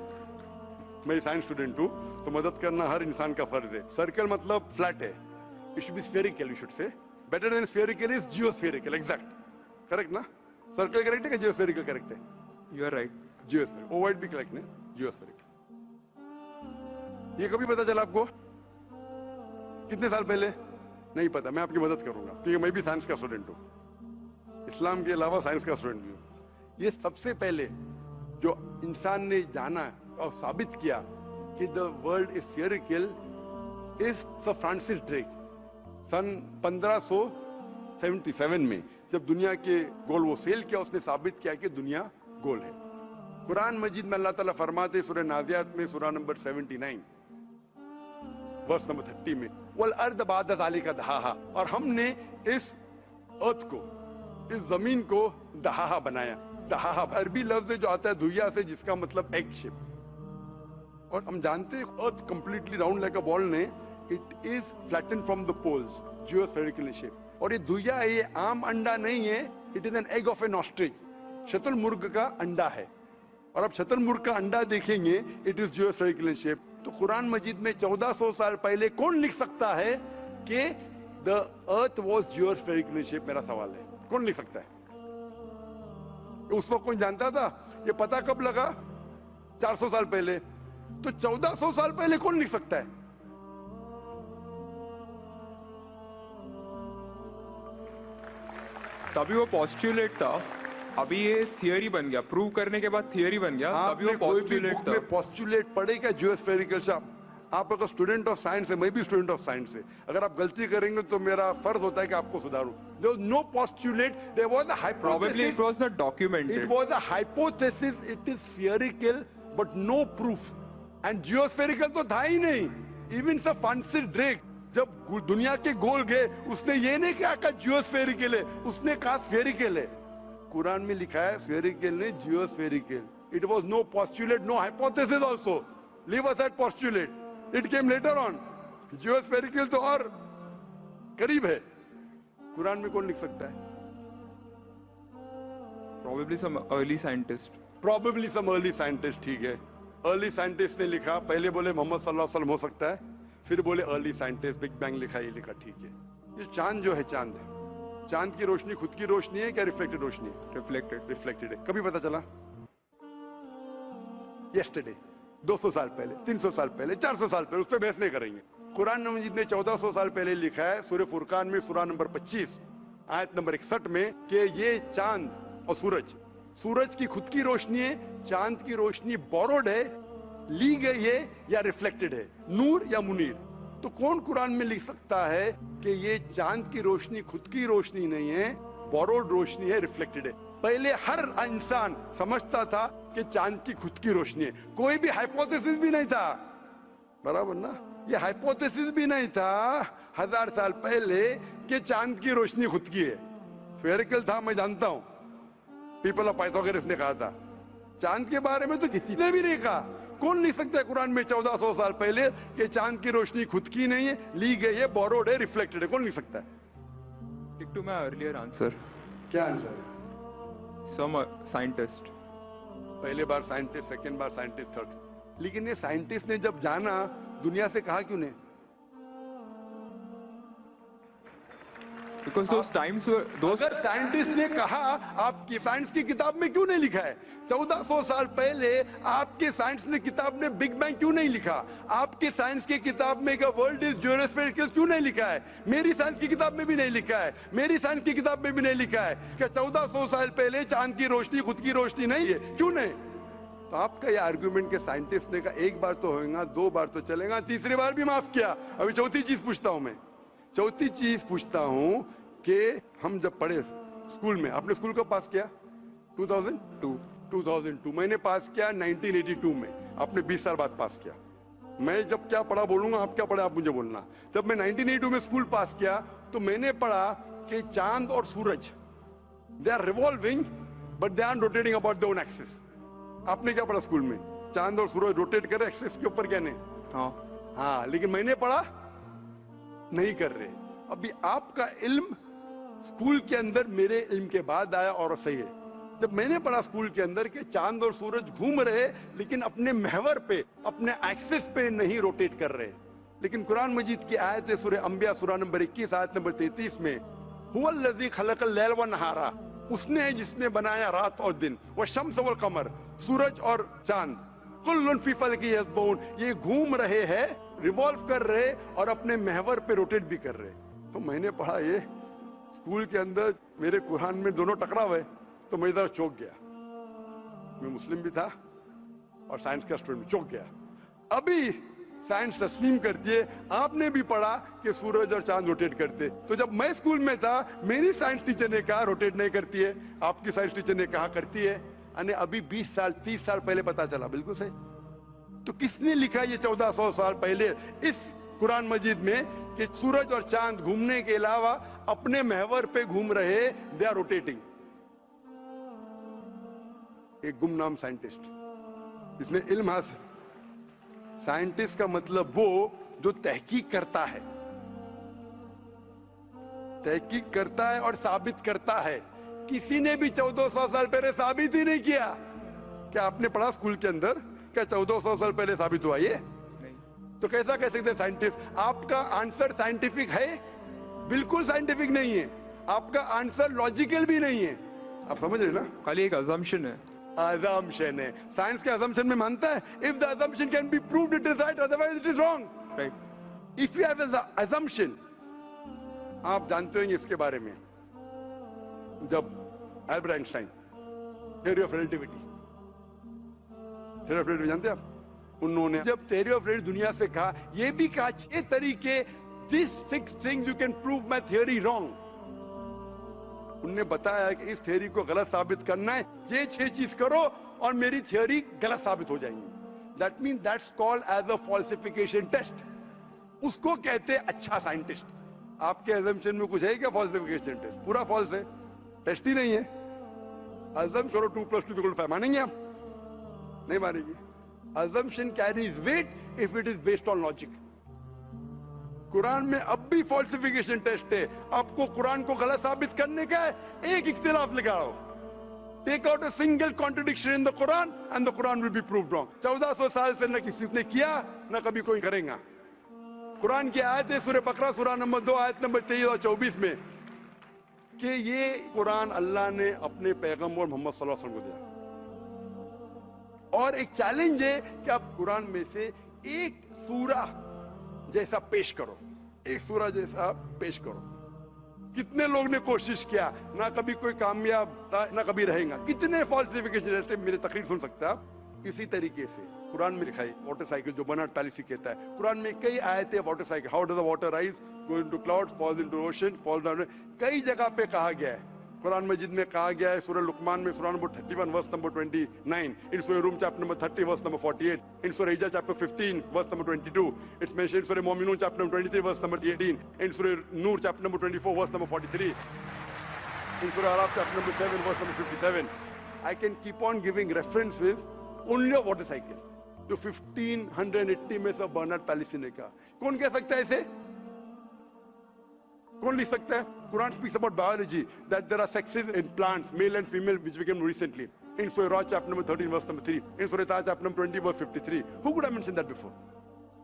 मैं साइंस स्टूडेंट हूं, तो मदद करना हर इंसान का फर्ज है। सर्कल मतलब फ्लैट है, it should be spherical, you should say. Better than spherical is geospherical, exact, correct ना? सर्कल करेक्ट है कि जियोस्फेरिकल करेक्ट है? You are right. Geospherical, ovoid भी करेक्ट है, जियोस्फेरिकल। ये कभी पता चला आपको? कितने साल पहले? नहीं पता, मैं आपकी मदद करूंगा, क्योंकि मैं भी साइंस का स्टूडेंट हूं, इस्लाम के अलावा साइंस का स्टूडेंट भी हूं। ये सबसे पहले जो इंसान ने जाना और साबित किया कि the world is spherical is sir Francis Drake. सन 1577 में जब दुनिया के गोल वो सेल किया, उसने साबित किया कि दुनिया गोल है। कुरान मजीद में अल्लाह ताला फरमाते सूरह नाज़ियात में सूरह नंबर 79 वर्स नंबर 30 में, वल अर्द बाद ज़ालिका दहाहा, और हमने इस अर्थ को, इस जमीन को दहाहा बनाया। दहाहा अरबी लफ्ज है जो आता है दुया से, जिसका मतलब एग शेप। और हम जानते हैं earth completely round like a ball ने, it is flatten from the poles, geospherical shape. और ये दुया है, ये आम अंडा नहीं है, it is an egg of an ostrich, शतुरमुर्ग का अंडा है। और अब शतुरमुर्ग का अंडा देखेंगे, इट इज जियोस्फेरिकल शेप। तो कुरान मजीद में 1400 साल पहले कौन लिख सकता है कि द अर्थ वॉज जियोस्फेरिकल शेप? मेरा सवाल है, कौन लिख सकता है? उस वक्त कौन जानता था? ये पता कब लगा? 400 साल पहले। तो 1400 साल पहले कौन लिख सकता है? तभी वो पोस्टुलेट था, अभी ये थियरी बन गया, प्रूव करने के बाद थियरी बन गया, तभी वो आपने कोई भी पोस्टुलेट बुक था। में पोस्टुलेट पढ़ेगा जियोस्फेरिकल शेप? आप अगर स्टूडेंट ऑफ साइंस है, मैं भी स्टूडेंट ऑफ साइंस है, अगर आप गलती करेंगे तो मेरा फर्ज होता है कि आपको सुधारूं। There was no postulate, there was a hypothesis. Probably it was not documented. It was a hypothesis, it is spherical, but no proof. And geospherical तो था ही नहीं। Even Sir Francis Drake जब दुनिया के गोल गए, उसने ये नहीं कहा जियोस्फेरिकल है, उसने कहा स्फेरिकल है। कुरान में लिखा है स्फेरिकल ने जियोस्फेरिकल। It was no postulate, no hypothesis also. Leave aside postulate. It came later on. Geospherical तो और करीब है। कुरान में कौन लिख सकता है? Probably some early scientist. Probably some early scientist, ठीक है। अर्ली साइंटिस्ट ने लिखा, पहले बोले मोहम्मद सल्लल्लाहु अलैहि वसल्लम हो सकता है, फिर बोले अर्ली साइंटिस्ट, बिग बैंग लिखा, ये लिखा, ठीक है। ये चांद जो है, चांद है, चांद की रोशनी खुद की रोशनी है क्या रिफ्लेक्टेड रोशनी है? Reflected. रिफ्लेक्टेड है। कभी पता चला? यस्टरडे, 200 साल पहले, 300 साल पहले, 400 साल पहले, उस पर बहस नहीं करेंगे। कुरान मजीद ने 1400 साल पहले लिखा है सूरह फुरकान में सूरह नंबर 25 आयत नंबर 61 में कि ये चांद और सूरज, सूरज की खुद की रोशनी है, चांद की रोशनी बोरोड है, ली गई है या रिफ्लेक्टेड है, नूर या मुनीर। तो कौन कुरान में लिख सकता है कि ये चांद की रोशनी खुद की रोशनी नहीं है, बोरोड रोशनी है, रिफ्लेक्टेड है? पहले हर इंसान समझता था कि चांद की खुद की रोशनी है, कोई भी हाइपोथेसिस भी नहीं था, बराबर ना? ये हाइपोथेसिस भी नहीं था 1000 साल पहले कि चांद की रोशनी खुद की है। स्फेरिकल था, मैं जानता हूं, पीपल ऑफ पाइथागोरस ने कहा था। चांद के बारे में तो किसी ने भी नहीं कहा। कौन लिख सकता है कुरान में 1400 साल पहले कि चांद की रोशनी खुद की नहीं है, ली गई है, बोरोड है, रिफ्लेक्टेड है? कौन लिख सकता है? Stick to my earlier answer. क्या आंसर है? Some scientist. पहले बार साइंटिस्ट, सेकंड बार साइंटिस्ट, थर्ड। लेकिन ये साइंटिस्ट ने जब जाना, दुनिया से कहा क्यों नहीं? Because those times were those. अगर साइंटिस्ट ने कहा आपकी साइंस की किताब में क्यों नहीं लिखा है? 1400 साल पहले आपके साइंस ने किताब में बिग बैंग क्यों नहीं लिखा? आपके साइंस की किताब में वर्ल्ड इज ज्योमेट्रिकल क्यों नहीं लिखा है? मेरी साइंस की किताब में भी नहीं लिखा है, मेरी साइंस की किताब में भी नहीं लिखा है कि 1400 साल पहले चांद की रोशनी खुद की रोशनी नहीं है, क्यों नहीं? तो आपका ये आर्गुमेंट के साइंटिस्ट ने कहा एक बार तो होगा, दो बार तो चलेगा, तीसरी बार भी माफ किया। अभी चौथी चीज पूछता हूं मैं, चौथी चीज पूछता हूं कि हम जब पढ़े स्कूल में, आपने स्कूल कब पास किया? 2002 मैंने पास किया 1982 में, आपने 20 साल बाद पास किया। मैं जब क्या पढ़ा बोलूंगा, आप क्या पढ़ा आप मुझे बोलना। जब मैं 1982 में स्कूल पास किया तो मैंने पढ़ा कि चांद और सूरज they are revolving but they are rotating about their own axis. आपने क्या पढ़ा स्कूल में? चांद और सूरज रोटेट कर रहे एक्सिस के ऊपर, क्या नहीं? हाँ, लेकिन मैंने पढ़ा नहीं कर रहे। अभी आपका इल्म स्कूल के अंदर मेरे इल्म के बाद आया और सही है। जब मैंने पढ़ा स्कूल के अंदर कि चांद और सूरज घूम रहे लेकिन अपने महवर पे, अपने एक्सिस पे नहीं रोटेट कर रहे। लेकिन कुरान मजीद की आयत है सूरह अंबिया सूरह नंबर 21 आयत नंबर 33 में, हुवल्लज़ी खलक़ल लैल व नहारा, उसने है जिसने बनाया रात और दिन, व शम्स वल कमर, सूरज और चांद, कुल्लुन फी फलकी यस्बहून, ये घूम रहे हैं, रिवॉल्व कर रहे और अपने महवर पे रोटेट भी कर रहे। तो मैंने पढ़ा ये स्कूल के अंदर, मेरे कुरान में दोनों टकराव है, तो मैं इधर चौंक गया। मैं मुस्लिम भी था और साइंस का स्टूडेंट, चौंक गया। अभी साइंस तस्लीम करती है, आपने भी पढ़ा कि सूरज और चांद रोटेट करते। तो जब मैं स्कूल में था मेरी साइंस टीचर ने कहा रोटेट नहीं करती है, आपकी साइंस टीचर ने कहा करती है, और अभी 20 साल 30 साल पहले पता चला। बिल्कुल सही। तो किसने लिखा ये 1400 साल पहले इस कुरान मजीद में कि सूरज और चांद घूमने के अलावा अपने महवर पे घूम रहे, दे आर रोटेटिंग? एक गुमनाम साइंटिस्ट जिसने इल्म हासिल। साइंटिस्ट का मतलब वो जो तहकीक करता है, तहकीक करता है और साबित करता है। किसी ने भी 1400 साल पहले साबित ही नहीं किया। क्या आपने पढ़ा स्कूल के अंदर क्या 1400 साल पहले साबित हुआ ये? तो कैसा कह सकते साइंटिस्ट? आपका आंसर साइंटिफिक है? बिल्कुल साइंटिफिक नहीं है। आपका आंसर लॉजिकल भी नहीं है। आप समझ रहे ना? खाली एक अजम्पशन है। assumption है। साइंस के assumption में मानता है if the assumption can be proved it is right, otherwise it is wrong. Right. If you have an assumption, आप जानते होंगे इसके बारे में, जब Albert Einstein theory of relativity, theory of relativity जानते हैं आप? उन्होंने जब थ्योरी ऑफ रिलेटिविटी दुनिया से कहा, ये भी कहा 6 तरीके, this 6 things you can prove my theory wrong. उन्होंने बताया कि इस थ्योरी को गलत साबित करना है, ये 6 चीज करो और मेरी थ्योरी गलत साबित हो जाएंगी। That mean that's called as a falsification test. उसको कहते हैं अच्छा साइंटिस्ट। आपके अजम्पशन में कुछ है क्या फॉल्सिफिकेशन टेस्ट? पूरा फॉल्स है, टेस्ट ही नहीं है। अजम करो 2 + 2 = 5, मानेंगे आप? नहीं मानेंगे। Assumption carries weight if it is based on logic. कुरान में अब भी फॉल्सिफिकेशन टेस्ट है। आपको कुरान को गलत साबित करने का है, एक इख्तिलाफ लगाओ, take out a single contradiction in the Quran and the Quran will be proved wrong. 1400 साल से न किसी ने किया न कभी कोई करेगा। कुरान की आयत है सूरह बकरा सूरह नंबर 2 आयत नंबर 23 और 24 में कि ये कुरान अल्लाह ने अपने पैगंबर मोहम्मद सल्लल्लाहु अलैहि वसल्लम को दिया। और एक चैलेंज है कि आप कुरान में से एक सूरा जैसा पेश करो, एक सूरा जैसा पेश करो। कितने लोग ने कोशिश किया, ना कभी कोई कामयाब था ना कभी रहेगा। कितने फॉल्सिफिकेशन जैसे मेरे तकरीर सुन सकते हैं आप। इसी तरीके से कुरान में लिखा है वाटर साइकिल, जो बर्नार्ड पॉलिसी कहता है। कुरान में कई आयतें water cycle, how does the water rise, go into clouds, falls into ocean, fall down, कई जगह पे कहा गया है। कुरान मजीद में कहा गया है सूरह लुकमान में सूरह नंबर 31 वर्स नंबर 29, इन सूरह रूम chapter number 30 verse number 48, in सूरह हिजर chapter 15 verse number 22, it's mentioned in सूरह मोमिनून chapter number 23 verse number 18, in सूरह नूर chapter number 24 verse number 43, in सूरह अराफ chapter number 7 verse number 57। I can keep on giving references only of water cycle, जो 1580 में सब बर्नार्ड पॉलिसी ने कहा। कौन कह सकता है इसे? कौन लिख सकता है? Quran speaks about biology that there are sexes in plants, male and female, which we came recently. In Surah Ra chapter number 13 verse number 3. In Surah Ta chapter number 20 verse 53. Who could have mentioned that before?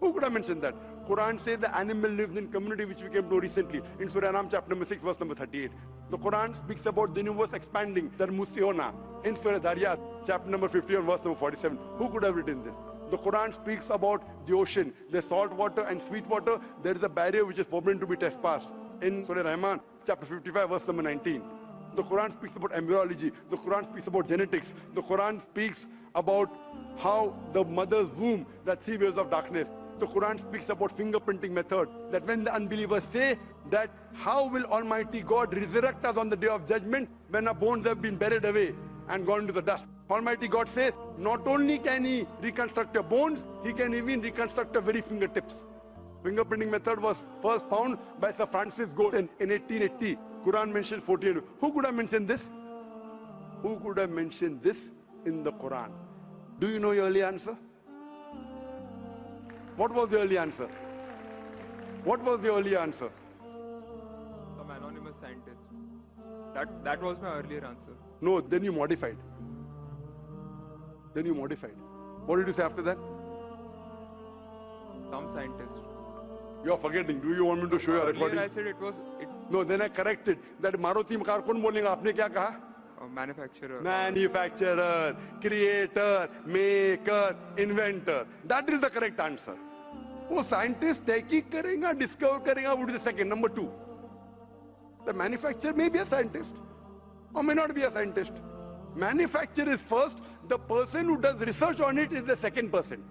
Who could have mentioned that? Quran says the animal lives in community, which we came to recently in Surah Ram chapter number 6 verse number 38. The Quran speaks about the universe expanding, Darmusiona, in Surah Dariyat chapter number 51 verse number 47. Who could have written this? The Quran speaks about the ocean, the salt water and sweet water. There is a barrier which is forbidden to be trespassed in Surah Rahman chapter 55 verse number 19. The Quran speaks about embryology. The Quran speaks about genetics. The Quran speaks about how the mother's womb, that 3 years of darkness. The Quran speaks about fingerprinting method, that when the unbelievers say that how will Almighty God resurrect us on the day of judgment when our bones have been buried away and gone to the dust. Almighty God says, not only can He reconstruct your bones, He can even reconstruct your very fingertips. Fingerprinting method was first found by Sir Francis Galton in 1880. Quran mentions 14. Who could have mentioned this? Who could have mentioned this in the Quran? Do you know your early answer? What was the early answer? What was the early answer? Some anonymous scientist. That was my earlier answer. No, then you modified. Then you modified. What did you say after that? Some scientist. You are forgetting. Do you want me to show you a recording? Earlier I said it was No, then I corrected. That Maruti car कौन बोलेगा? आपने क्या कहा? a manufacturer. Manufacturer, creator, maker, inventor. That is the correct answer. वो scientist तहकीक करेगा, discover करेगा, would be the second. Number 2. The manufacturer may be a scientist or may not be a scientist. Manufacturer is first. The person who does research on it is the second person.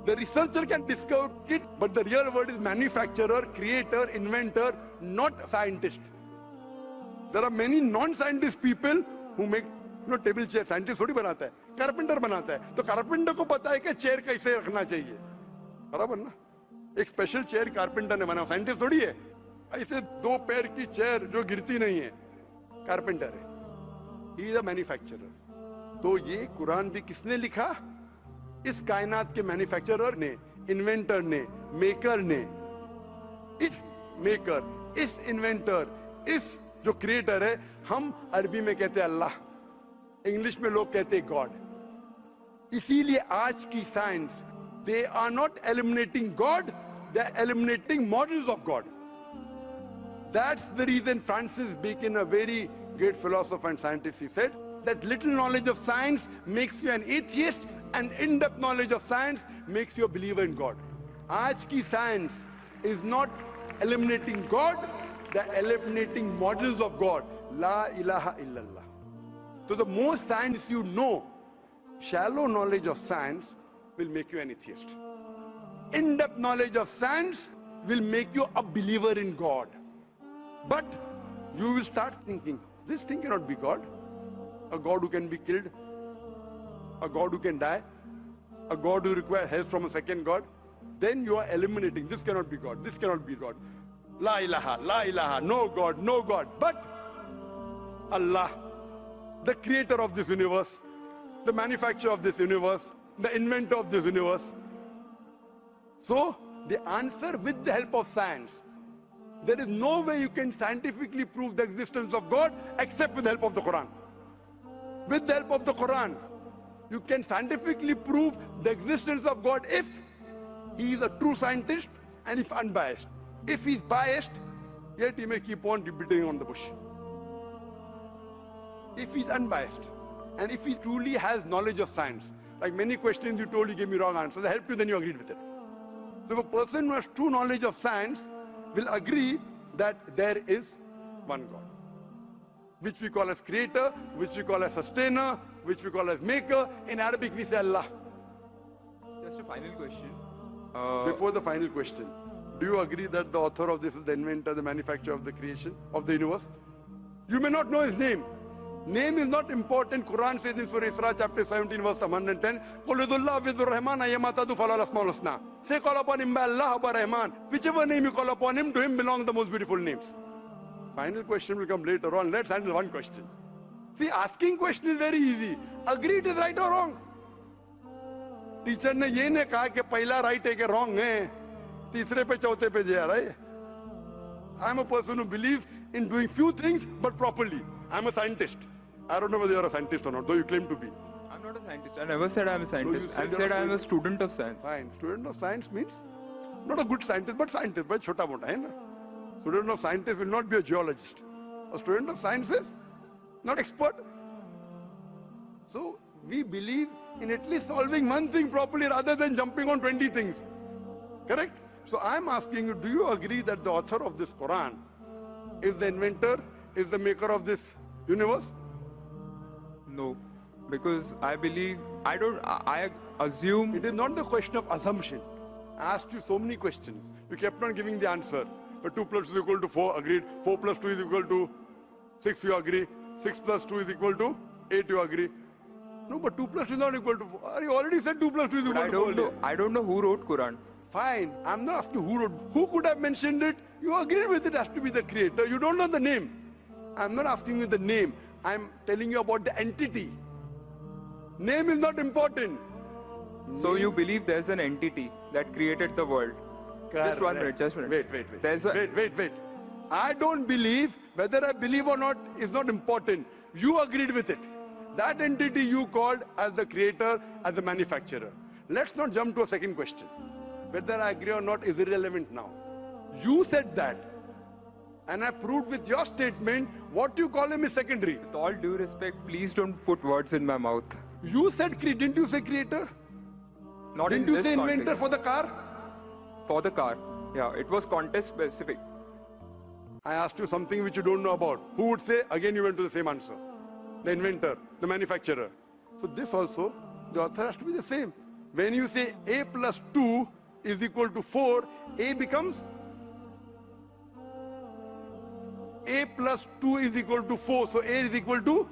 The researcher can discover it, but the real word is manufacturer, creator, inventor, not scientist. There are many non-scientist people who make table chair. Scientist थोड़ी बनाता है, carpenter बनाता है. तो carpenter को पता है कि chair कैसे रखना चाहिए. बराबर ना? एक special chair carpenter ने बनाया. Scientist थोड़ी है. ऐसे 2 पैर की chair जो गिरती नहीं है, carpenter है. He is a manufacturer. तो ये कुरान भी किसने लिखा? इस कायनात के मैन्युफैक्चरर ने, इन्वेंटर ने, मेकर ने. इस मेकर, इस इन्वेंटर, इस जो क्रिएटर है, हम अरबी में कहते हैं अल्लाह, इंग्लिश में लोग कहते हैं गॉड. इसीलिए आज की science, they are not eliminating god, they are eliminating models of god. That's the reason Francis Bacon, a very great philosopher and scientist, he said that little knowledge of science makes you an atheist and in-depth knowledge of science makes you a believer in God. आज की science is not eliminating God, they're eliminating models of God. La ilaha illallah. So the more science you know, shallow knowledge of science will make you an atheist. In-depth knowledge of science will make you a believer in God. But you will start thinking, this thing cannot be God. A God who can be killed, a God who can die, a God who requires help from a second God. Then you are eliminating, this cannot be God, this cannot be God. La ilaha, no God, no God. But Allah, the creator of this universe, the manufacturer of this universe, the inventor of this universe. So the answer with the help of science. There is no way you can scientifically prove the existence of God except with the help of the Quran. With the help of the Quran, you can scientifically prove the existence of God if he is a true scientist and if unbiased. If he is biased, yet he may keep on beating on the bush. If he is unbiased and if he truly has knowledge of science, like many questions you told, you gave me wrong answers, I helped you, then you agreed with it. So a person who has true knowledge of science will agree that there is one God, which we call as creator, which we call as sustainer, which we call as maker. In Arabic we say Allah. Just a final question. Before the final question, do you agree that the author of this is the inventor, the manufacturer of the creation of the universe? You may not know his name. Name is not important. Quran says in Surah Isra chapter 17 verse 110, قُلْ ادُ اللَّهُ وِذُ الرَّحْمَنَ أَيَّمَا تَدُ فَلَا الْأَسْمَاءُ الْحُسْنَى. Say call upon him by Allah or by Rahman. Whichever name you call upon him, to him belong the most beautiful names. Final question will come later on. Let's handle one question. See, asking question is very easy. Agree it is right or wrong. Teacher ने ये नहीं कहा कि पहला right है कि wrong है, तीसरे पे चौथे पे जा रहा है. I am a person who believes in doing few things but properly. I am a scientist. I don't know whether you are a scientist or not, though you claim to be. I'm not not a scientist. I never said I'm a scientist. said I you're said a I'm a student. student of science. Fine. Student of science means not a good scientist, but chota mota, hai na? Student of scientist will not be a geologist. A student of science is not expert. So we believe in at least solving one thing properly rather than jumping on 20 things. Correct? So I'm asking you, do you agree that the author of this Quran is the inventor, is the maker of this universe? No, because I believe, I assume. It is not the question of assumption. I asked you so many questions. You kept on giving the answer. But 2 plus 2 is equal to 4, agreed. 4 plus 2 is equal to 6, you agree. 6 plus 2 is equal to 8, you agree. No, but 2 plus 2 is not equal to 4. You already said 2 plus 2 is But equal to 4. I don't know who wrote Quran. Fine. I'm not asking who wrote. Who could have mentioned it? You agreed with it has to be the creator. You don't know the name. I'm not asking you the name. I'm telling you about the entity. Name is not important. So you believe there's an entity that created the world? Just 1 minute, just 1 minute. Wait. There's a... Wait. I don't believe, whether I believe or not is not important. You agreed with it. That entity you called as the creator, as the manufacturer. Let's not jump to a second question. Whether I agree or not is irrelevant now. You said that. And I proved with your statement, what you call him is secondary. With all due respect, please don't put words in my mouth. You said, didn't you say creator? Not Didn't in you this say inventor context. for the car? For the car. Yeah, it was context specific. I asked you something which you don't know about. Who would say? Again, you went to the same answer. The inventor, the manufacturer. So this also, the author has to be the same. When you say a plus 2 is equal to 4, a becomes a plus 2 is equal to 4. So a is equal to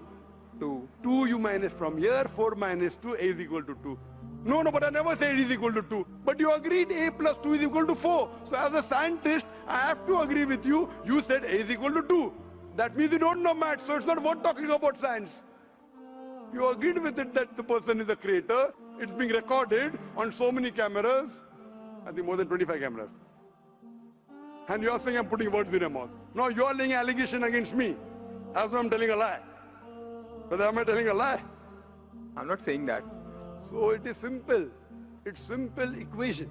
2. 2 you minus from here, 4 minus 2, a is equal to 2. No, but I never said it is equal to 2. But you agreed a plus 2 is equal to 4. So as a scientist, I have to agree with you. You said a is equal to 2. That means you don't know maths, so it's not worth talking about science. You agreed with it that the person is a creator. It's being recorded on so many cameras. I think more than 25 cameras. And you're saying I'm putting words in your mouth. No, you're laying allegation against me. As though I'm telling a lie. Whether am I telling a lie? I'm not saying that. So it is simple. It's simple equation.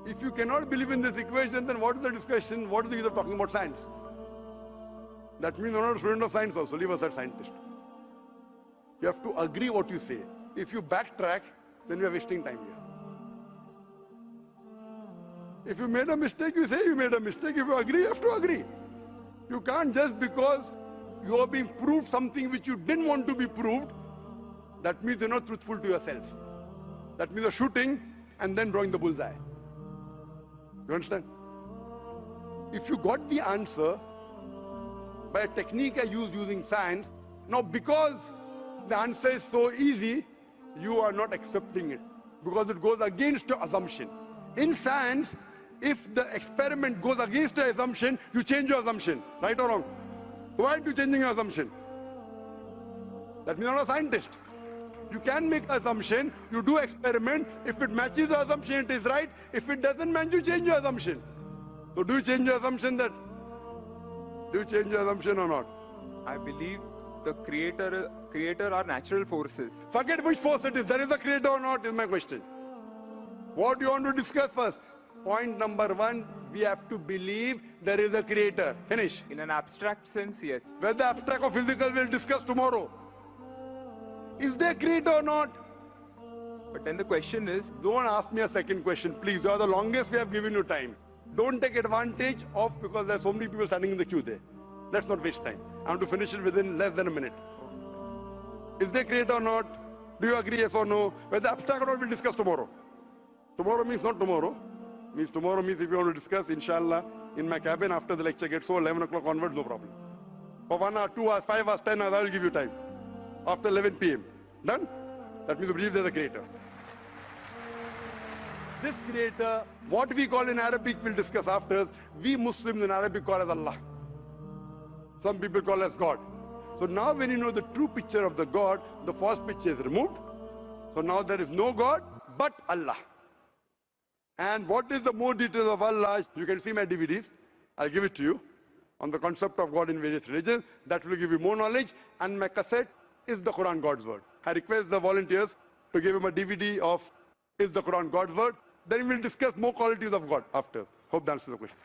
If you cannot believe in this equation, then what is the discussion? What is the use of talking about science? That means you're not a student of science also. Leave aside scientist. You have to agree what you say. If you backtrack, then we are wasting time here. If you made a mistake, you say you made a mistake. If you agree, you have to agree. You can't just because you are being proved something which you didn't want to be proved, that means you're not truthful to yourself. That means you're shooting and then drawing the bullseye. You understand? If you got the answer by a technique I used using science, now because the answer is so easy, you are not accepting it because it goes against your assumption. In science, if the experiment goes against your assumption, you change your assumption, right or wrong? Why are you changing your assumption? That means you're not a scientist. You can make an assumption, you do experiment, if it matches the assumption, it is right. If it doesn't match, you change your assumption. So do you change your assumption or not? I believe the creator are natural forces. Forget which force it is, there is a creator or not is my question. What do you want to discuss first? Point number 1, we have to believe there is a creator. Finish. In an abstract sense, yes. Whether abstract or physical, we'll discuss tomorrow. Is there a creator or not? But then the question is, Don't ask me a second question, please. You are the longest we have given you time. Don't take advantage of, because there are so many people standing in the queue there. Let's not waste time. I want to finish it within less than a minute. Is there a creator or not? Do you agree, yes or no? Whether abstract or not, we'll discuss tomorrow. Tomorrow means not tomorrow. Tomorrow means if you want to discuss, inshallah, in my cabin after the lecture gets so 11 o'clock onwards, no problem. For 1 hour, 2 hours, 5 hours, 10 hours, I will give you time. After 11 p.m. Done? That means you believe there's a creator. This creator, what we call in Arabic, we'll discuss after. We Muslims in Arabic call as Allah. Some people call as God. So now when you know the true picture of the God, the false picture is removed. So now there is no God but Allah. And what is the more details of Allah? You can see my DVDs. I'll give it to you on the concept of God in various religions. That will give you more knowledge. And my cassette, is the Quran God's word? I request the volunteers to give him a DVD of Is the Quran God's word? Then we'll discuss more qualities of God after. Hope that answers the question.